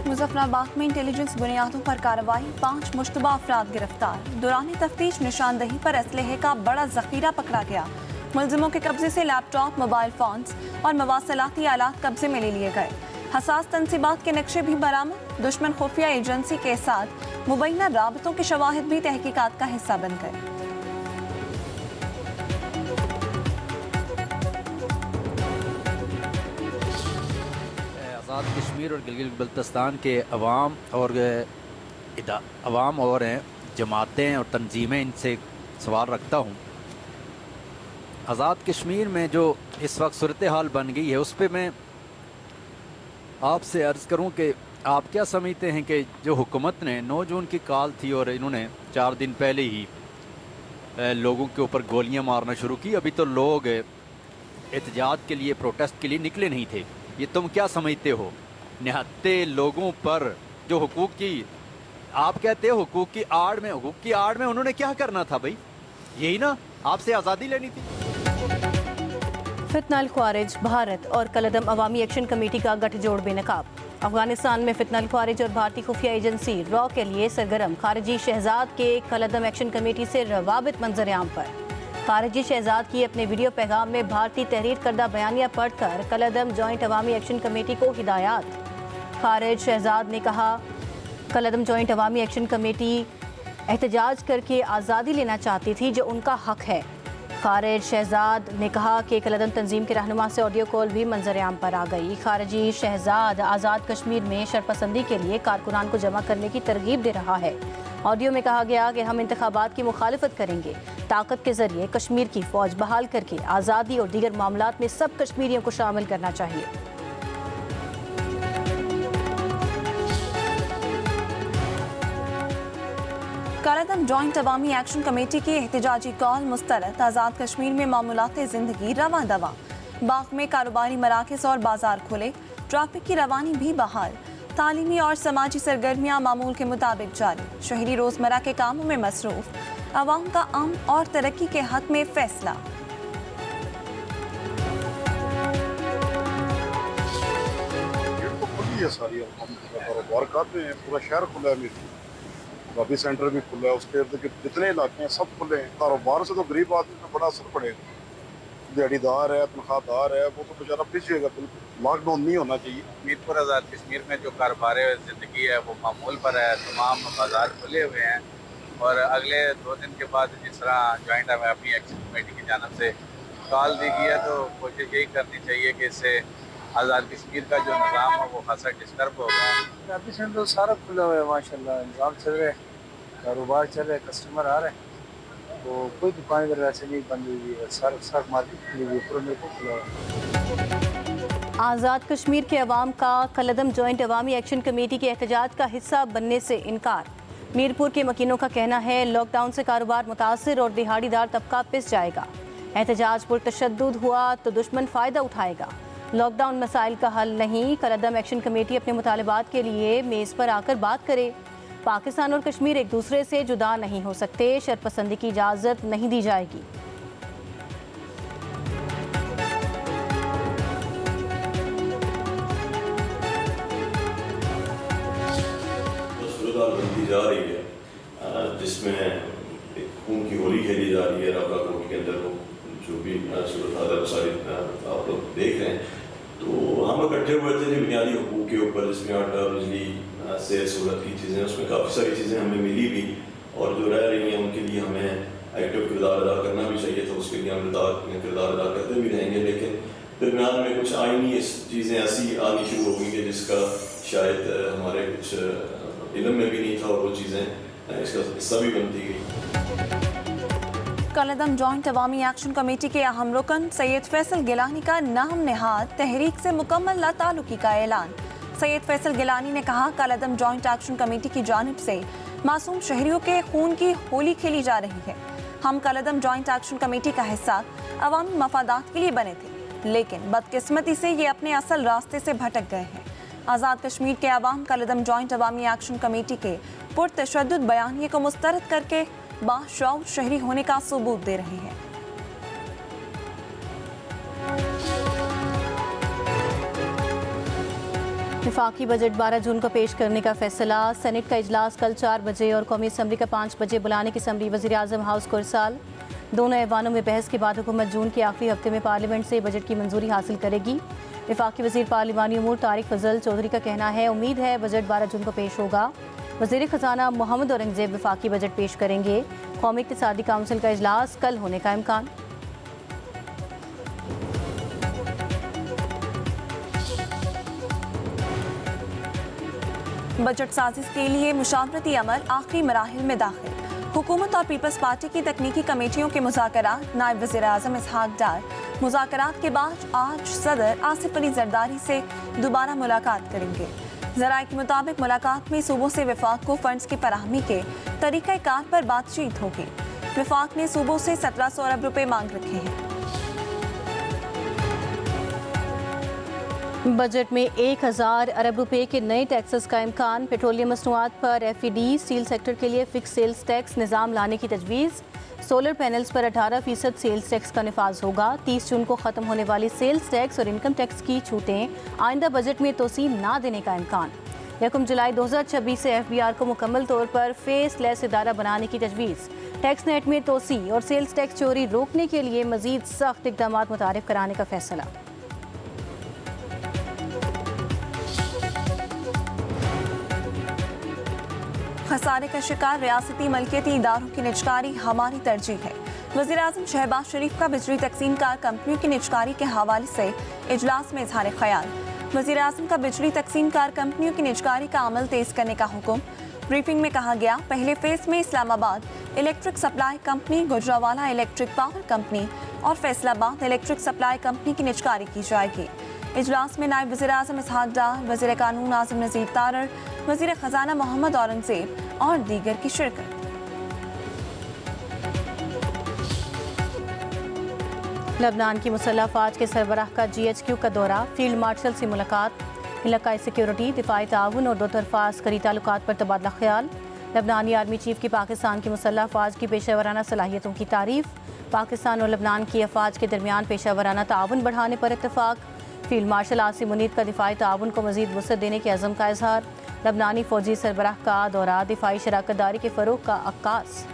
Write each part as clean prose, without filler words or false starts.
मुजफ्फराबाद में इंटेलिजेंस बुनियादों पर कार्रवाई, 5 मुश्तबा अफराद गिरफ्तार। दौरान तफ्तीश निशानदही पर असलहे का बड़ा जखीरा पकड़ा गया। मुलजिमों के कब्जे से लैपटॉप, मोबाइल फोन्स और मवासलाती आलात कब्जे में ले लिए गए। हसास तनसीबात के नक्शे भी बरामद। दुश्मन खुफिया एजेंसी के साथ मुबैना राबतों के शवाहिद भी तहकीकात का हिस्सा बन गए। आज़ाद कश्मीर और गिलगित बल्तिस्तान के अवाम और जमातें और तंजीमें, इनसे सवाल रखता हूँ। आज़ाद कश्मीर में जो इस वक्त सूरत हाल बन गई है, उस पर मैं आपसे अर्ज़ करूँ कि आप क्या समझते हैं कि जो हुकूमत ने 9 जून की कॉल थी और इन्होंने 4 दिन पहले ही लोगों के ऊपर गोलियां मारना शुरू की, अभी तो लोग एहतजाज के लिए, प्रोटेस्ट के लिए निकले नहीं थे। ये तुम क्या समझते हो? निहत्ते लोगों पर जो हुकूक की, आप कहते हो हुकूक की आड़ में उन्होंने क्या करना था भाई? यही ना, आपसे आज़ादी लेनी थी। फितना अल-ख्वारिज, भारत और कलदम अवामी एक्शन कमेटी का गठजोड़ बेनकाब। अफगानिस्तान में फितना अल-ख्वारिज और भारतीय खुफिया एजेंसी रॉ के लिए सरगर्म। खारिजी शहजाद के कलदम एक्शन कमेटी से रवाबित मंजर आम पर। खारिजी शहजाद की अपने वीडियो पैगाम में भारतीय तहरीर करदा बयानिया पढ़कर कलदम जॉइंट अवामी एक्शन कमेटी को हिदायत। खारिज शहजाद ने कहा, कलदम जॉइंट अवामी एक्शन कमेटी एहतजाज करके आज़ादी लेना चाहती थी, जो उनका हक है। खारिज शहजाद ने कहा कि कलदम तंजीम के रहनुमा से ऑडियो कॉल भी मंजर आम पर आ गई। खारिजी शहजाद आज़ाद कश्मीर में शरपसंदी के लिए कारकुनान को जमा करने की तरगीब दे रहा है। ऑडियो में कहा गया कि हम इंतखाबात की मुखालिफत करेंगे, ताकत के जरिए कश्मीर की फौज बहाल करके आज़ादी और दीगर मामलात में सब कश्मीरियों को शामिल करना चाहिए। कलदम जॉइंट अवामी एक्शन कमेटी की एहतजाजी कॉल मुस्तरद। आज़ाद कश्मीर में मामूलात ज़िंदगी रवां दवा। बाग में कारोबारी मराकज़ और बाजार खुले, ट्रैफिक की रवानी भी बहाल। तालीमी और समाजी सरगर्मियाँ मामूल के मुताबिक जारी। शहरी रोज़मर्रा के कामों में मसरूफ़। अवाम का अमन और तरक्की के हक में फैसला। सारी हम कारोबार करते हैं, पूरा शहर खुला है, काफी सेंटर भी खुला है, उसके इर्द गिर्द जितने इलाके हैं सब खुले हैं। कारोबार से तो गरीब आदमी पे बड़ा असर पड़ेगा। दिहाड़ीदार है, तनख्वाहदार है, वो तो बेचारा पिछेगा। बिल्कुल लॉकडाउन नहीं होना चाहिए। मीरपुर आज़ाद कश्मीर में जो कारोबार ज़िंदगी है वो मामूल पर है। तमाम बाजार खुले हुए हैं और अगले 2 दिन के बाद जिस तरह जॉइंट अवामी एक्शन कमेटी की जानब से कॉल दी गई है, तो कोशिश यही करनी चाहिए कि इससे आज़ाद कश्मीर का जो निज़ाम है वो खासा डिस्टर्ब होगा। काफ़ी सेंटर सारा खुला हुआ है, माशाल्लाह निज़ाम चल रहा है, कारोबार चल रहा है, कस्टमर आ रहे हैं, तो कोई दुकान इधर वैसे नहीं बंद हुई है। सारा मार्केट खुली हुई है, पूरा मेरे को खुला हुआ है। आज़ाद कश्मीर के अवाम का कलदम जॉइंट अवामी एक्शन कमेटी के एहतजाज का हिस्सा बनने से इनकार। मीरपुर के मकीनों का कहना है, लॉकडाउन से कारोबार मुतासिर और दिहाड़ीदार तबका पिस जाएगा। एहतजाज पुरतशद्दुद हुआ तो दुश्मन फ़ायदा उठाएगा। लॉकडाउन मसाइल का हल नहीं। कलदम एक्शन कमेटी अपने मुतालबात के लिए मेज़ पर आकर बात करे। पाकिस्तान और कश्मीर एक दूसरे से जुदा नहीं हो सकते। शरपसंदी की इजाज़त नहीं दी जाएगी। बनती जा रही है, जिसमें एक खून की होली खेली जा रही है रावला कोर्ट के अंदर। वो जो भी सूरत सारी आप लोग देख रहे हैं, तो हम इकट्ठे हुए थे जो बुनियादी हकूक़ के ऊपर, जिसमें आटा, बिजली, सेहत सूरत की चीज़ें, उसमें काफ़ी सारी चीज़ें हमें मिली भी, और जो रह रही हैं उनके लिए हमें एक्टिव किरदार अदा करना भी चाहिए। तो उसके लिए हम किरदार अदा करते भी रहेंगे। लेकिन दरमियान में कुछ आईनी चीज़ें ऐसी आनी शुरू हो गई कि जिसका शायद हमारे कुछ इल्म में भी नहीं था, और वो चीज़ें इसका हिस्सा भी बनती गई। कलदम जॉइंट अवामी एक्शन कमेटी के अहम रुकन सैयद फैसल गिलानी का नाम नेहाद तहरीक से मुकम्मल लाताल्लुकी का ऐलान। सैयद फैसल गिलानी ने कहा, कलदम जॉइंट एक्शन कमेटी की जानिब से मासूम शहरियों के खून की होली खेली जा रही है। हम कलदम जॉइंट एक्शन कमेटी का हिस्सा अवामी मफादात के लिए बने थे, लेकिन बदकिस्मती से ये अपने असल रास्ते से भटक गए हैं। आज़ाद कश्मीर के अवाम कलदम जॉइंट अवामी एक्शन कमेटी के पुरतशद्दुद बयानिए को मुस्तरद करके बाशऊर शहरी होने का सबूत दे रहे हैं। वफाकी बजट 12 जून को पेश करने का फैसला। सेनेट का इजलास कल 4 बजे और कौमी असम्बली का 5 बजे बुलाने की समरी वज़ीर आज़म हाउस को इरसाल। दोनों ऐवानों में बहस के बाद हुकूमत जून के आखिरी हफ्ते में पार्लियामेंट से बजट की मंजूरी हासिल करेगी। वफाकी वज़ीर पार्लिमानी उमूर तारिक फजल चौधरी का कहना है, उम्मीद है बजट 12 जून को पेश होगा। वज़ीर ख़जाना मोहम्मद औरंगज़ेब वफाकी बजट पेश करेंगे। कौमी इक़्तिसादी काउंसिल का इजलास कल होने का इम्कान। बजट साजिश के लिए मुशावरती अमल आखिरी मराहिल में दाखिल। हुकूमत और पीपल्स पार्टी की तकनीकी कमेटियों के मुज़ाकरात। नायब वज़ीर आज़म इसहाक डार मुज़ाकरात के बाद आज सदर आसिफ अली जरदारी से दोबारा मुलाकात करेंगे। ज़राए के मुताबिक मुलाकात में सूबों से वफाक को फंड्स की फराहमी के तरीक़ाकार पर बातचीत होगी। वफाक ने सूबों से 1700 अरब रुपए मांग रखे हैं। बजट में 1000 अरब रुपए के नए टैक्सेस का इम्कान। पेट्रोलियम मसनूआत पर FED, स्टील सेक्टर के लिए फिक्स सेल्स टैक्स निज़ाम लाने की तजवीज़। सोलर पैनल्स पर 18% सेल्स टैक्स का निफाज होगा। 30 जून को ख़त्म होने वाली सेल्स टैक्स और इनकम टैक्स की छूटें आइंदा बजट में तोसी ना देने का इम्कान। 1 जुलाई 2026 से FBR को मुकम्मल तौर पर फेस लेस इदारा बनाने की तजवीज़। टैक्स नेट में तोसी और सेल्स टैक्स चोरी रोकने के लिए मज़ीद सख्त इक़दाम मुतारिफ कराने का फैसला। खसारे का शिकार रियासती मलकियती इदारों की निजकारी हमारी तरजीह है। वज़ीर आज़म शहबाज शरीफ का बिजली तकसीम कार कंपनियों की निजकारी के हवाले से इजलास में इजहार ख्याल। वज़ीर आज़म का बिजली तकसीम कार कंपनियों की निजकारी का अमल तेज़ करने का हुक्म। ब्रीफिंग में कहा गया, पहले फेज में Islamabad electric supply company, Gujranwala electric power company और फैसलाबाद इलेक्ट्रिक सप्लाई कंपनी की निजकारी की जाएगी। इजलास में नायब वज़ीर आज़म इसहाक डार, वज़ीर कानून आज़म नज़ीर तारर, वज़ीर ख़जाना मोहम्मद औरंगज़ेब और दीगर की शिरकत। लबनान की मुसल्लह अफ़वाज के सरबराह का GHQ का दौरा। फील्ड मार्शल से मुलाकात। इलाकाई सिक्योरिटी, दिफाई ताउन और दो तरफ़ा अस्करी ताल्लुकात पर तबादला ख्याल। लबनानी आर्मी चीफ की पाकिस्तान की मुसल्लह अफ़वाज की पेशेवराना सलाहियतों की तारीफ। पाकिस्तान और लबनान की अफ़वाज के दरमियान पेशेवराना ताउन बढ़ाने पर इत्तफाक। फील्ड मार्शल आसिम मुनीर का दिफाई ताउन को मज़ीद वसअत देने के अज़म का इजहार। लबनानी फ़ौजी सरबराह का दौरा। दिफाई शराकत दारी के फ़रोग़ का अक्कास।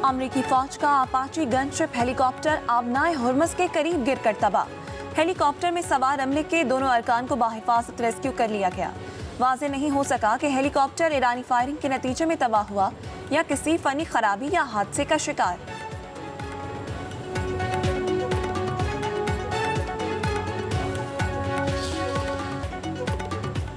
अमरीकी फ़ौज का अपाची गनशिप हेलीकॉप्टर आबनाए हुर्मस के करीब गिरकर तबाह। हेलीकॉप्टर में सवार अमले के दोनों अरकान को बाहिफाजत रेस्क्यू कर लिया गया। वाज़ेह नहीं हो सका कि हेलीकॉप्टर ईरानी फायरिंग के नतीजे में तबाह हुआ या किसी फनी खराबी या हादसे का शिकार।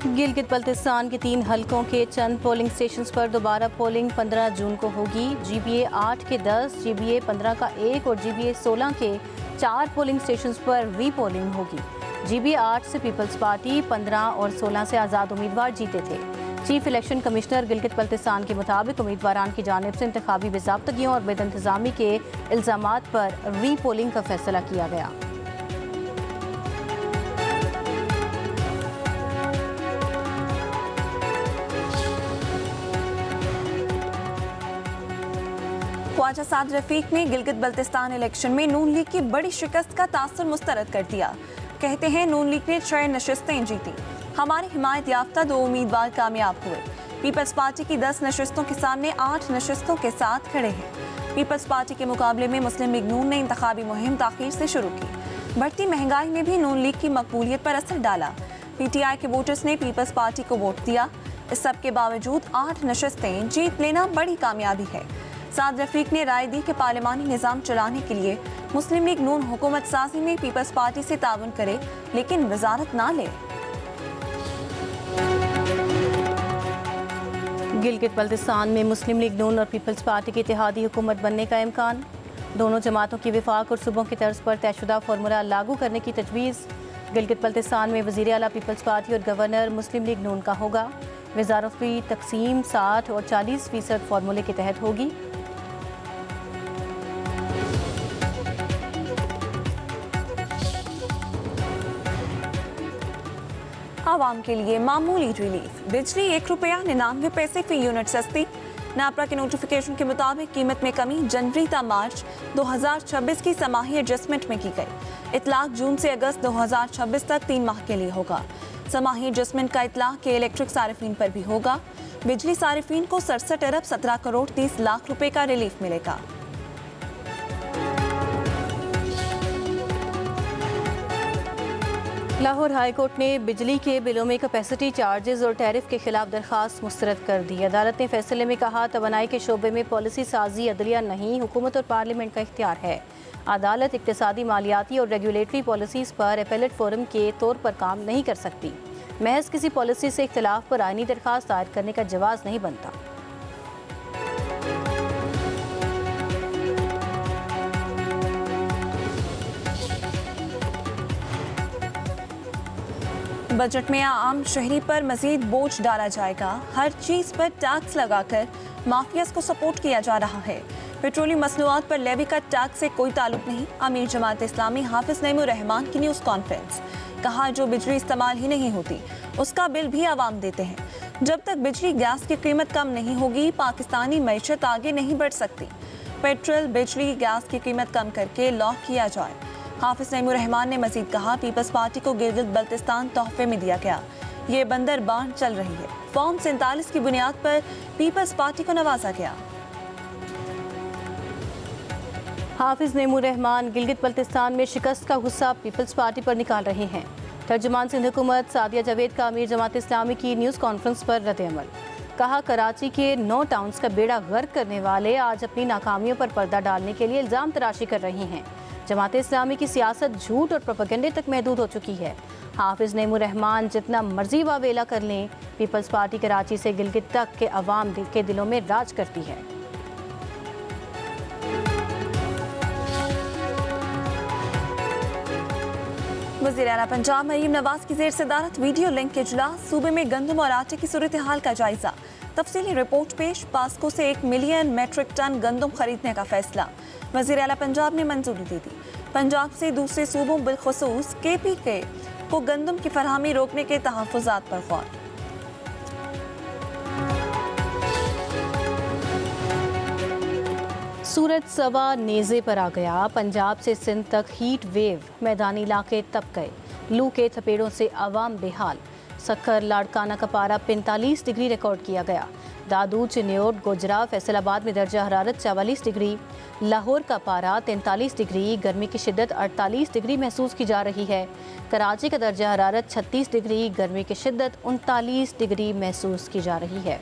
गिलगित बल्तिस्तान के 3 हलकों के चंद पोलिंग स्टेशंस पर दोबारा पोलिंग 15 जून को होगी। GBA 8 के 10, GBA 15 का 1 और GBA 16 के 4 पोलिंग स्टेशंस पर रीपोलिंग होगी। GBA 8 से पीपल्स पार्टी, 15 और 16 से आज़ाद उम्मीदवार जीते थे। Chief election commissioner Gilgit Baltistan के मुताबिक उम्मीदवारान की जानिब से इंतखाबी बेज़ाब्तगियों और बेदंतज़ामी के इल्ज़ामात पर रीपोलिंग का फैसला किया गया। ख्वाजा साद रफीक ने गिलगित बल्तिस्तान इलेक्शन में नून लीग की बड़ी शिकस्त का तासुर मुस्तरद कर दिया। कहते हैं, नून लीग ने 6 नशिस्तें जीती। हमारी हिमायत याफ्ता 2 उम्मीदवार कामयाब हुए। पीपल्स पार्टी की 10 नशिस्तों के सामने 8 नशिस्तों के साथ खड़े हैं। पीपल्स पार्टी के मुकाबले में मुस्लिम लीग नून ने इंतखाबी मुहिम ताखीर से शुरू की। बढ़ती महंगाई ने भी नून लीग की मकबूलियत पर असर डाला। PTI के वोटर्स ने पीपल्स पार्टी को वोट दिया। इस सब के बावजूद 8 नशिस्तें जीत लेना बड़ी कामयाबी है। साद रफीक ने राय दी कि पार्लिमानी निज़ाम चलाने के लिए मुस्लिम लीग नून हुकूमत साजी में पीपल्स पार्टी से ताउन करे, लेकिन वजारत ना ले। गिलगित बल्तिस्तान में मुस्लिम लीग नून और पीपल्स पार्टी की इत्तेहादी हुकूमत बनने का इम्कान। दोनों जमातों की विफाक और सूबों की तर्ज पर तयशुदा फार्मूला लागू करने की तजवीज़। गिलगित बल्तिस्तान में वज़ीर आला पीपल्स पार्टी और गवर्नर मुस्लिम लीग नून का होगा। वज़ारत की तकसीम 60 और 40% फार्मूले के तहत होगी। आवाम के लिए मामूली रिलीफ। बिजली 1 रुपया 99 पैसे फी यूनिट सस्ती। नापरा के नोटिफिकेशन के मुताबिक कीमत में कमी जनवरी ता मार्च 2026 की समाही एडजस्टमेंट में की गई। इतलाक जून से अगस्त 2026 तक 3 माह के लिए होगा। समाही एडजस्टमेंट का इतलाक के इलेक्ट्रिक सारिफीन पर भी होगा। बिजली सारिफीन को 67 अरब 17 करोड़ 30 लाख रुपए का रिलीफ मिलेगा। लाहौर हाई कोर्ट ने बिजली के बिलों में कैपेसिटी चार्जेस और टैरिफ के खिलाफ दरखास्त मुस्तरद कर दी। अदालत ने फैसले में कहा, तवानाई के शोबे में पॉलिसी साजी अदलिया नहीं, हुकूमत और पार्लियामेंट का इख्तियार है। अदालत इक्तिसादी, मालियाती और रेगुलेटरी पॉलिसीज़ पर एपेलेट फोरम के तौर पर काम नहीं कर सकती। महज किसी पॉलिसी से इख्तिलाफ पर आईनी दरखास्त दायर करने का जवाज़ नहीं बनता। बजट में आम शहरी पर मजीद बोझ डाला जाएगा। हर चीज़ पर टैक्स लगाकर माफियाज को सपोर्ट किया जा रहा है। पेट्रोलियम मसनूआत पर लेवी का टैक्स से कोई ताल्लुक नहीं। अमीर जमात इस्लामी हाफिज नईमुर रहमान की न्यूज़ कॉन्फ्रेंस। कहा, जो बिजली इस्तेमाल ही नहीं होती उसका बिल भी आवाम देते हैं। जब तक बिजली गैस की कीमत कम नहीं होगी, पाकिस्तानी मैशत आगे नहीं बढ़ सकती। पेट्रोल, बिजली, गैस की कीमत कम करके लॉक किया जाए। हाफिज नईमुर रहमान ने मजीद कहा, पीपल्स पार्टी को गिलगित बल्तिस्तान तोहफे में दिया गया। ये बंदर बांट चल रही है। फॉर्म 47 की बुनियाद पर पीपल्स पार्टी को नवाजा गया। हाफिज नईमुर रहमान गिलगित बल्तिस्तान में शिकस्त का गुस्सा पीपल्स पार्टी पर निकाल रहे हैं। तर्जुमान सिंध हुकूमत सादिया जावेद का अमीर जमात इस्लामी की न्यूज़ कॉन्फ्रेंस पर रद्द-ए-अमल। कहा, कराची के 9 टाउन्स का बेड़ा गर्क करने वाले आज अपनी नाकामियों पर पर्दा डालने के लिए इल्ज़ाम तराशी कर रहे हैं। जमात इस्लामी की सियासत झूठ और प्रोपेगेंडे तक महदूद हो चुकी है। हाफिज नईमुर रहमान जितना मर्जी वावेला कर लें, पीपल्स पार्टी कराची से गिलगित तक के अवाम के दिलों में राज करती है। वज़ीर आला पंजाब मरीम नवाज की जेर सदारत वीडियो लिंक के इजलास। सूबे में गंदम और आटे की सूरत हाल का जायजा। तफसीली रिपोर्ट पेश। पास्को से 1 मिलियन मेट्रिक टन गंदम खरीदने का फैसला। वज़ीर आला पंजाब ने मंजूरी दे दी। पंजाब से दूसरे सूबों बिलखुसूस KPK को गंदम की फरहमी रोकने के तहफ़्फ़ुज़ात पर गौर। सूरज सवा नेज़े पर आ गया। पंजाब से सिंध तक हीट वेव, मैदानी इलाके तप गए। लू के थपेड़ों से अवाम बेहाल। सक्कर लाड़काना का पारा 45 डिग्री रिकॉर्ड किया गया। दादू, चिन्योट, गोजरा, फैसलाबाद में दर्जा हरारत 44 डिग्री। लाहौर का पारा 43 डिग्री। गर्मी की शिद्दत 48 डिग्री महसूस की जा रही है। कराची का दर्जा हरारत 36 डिग्री। गर्मी की शिद्दत 39 डिग्री महसूस की जा रही है।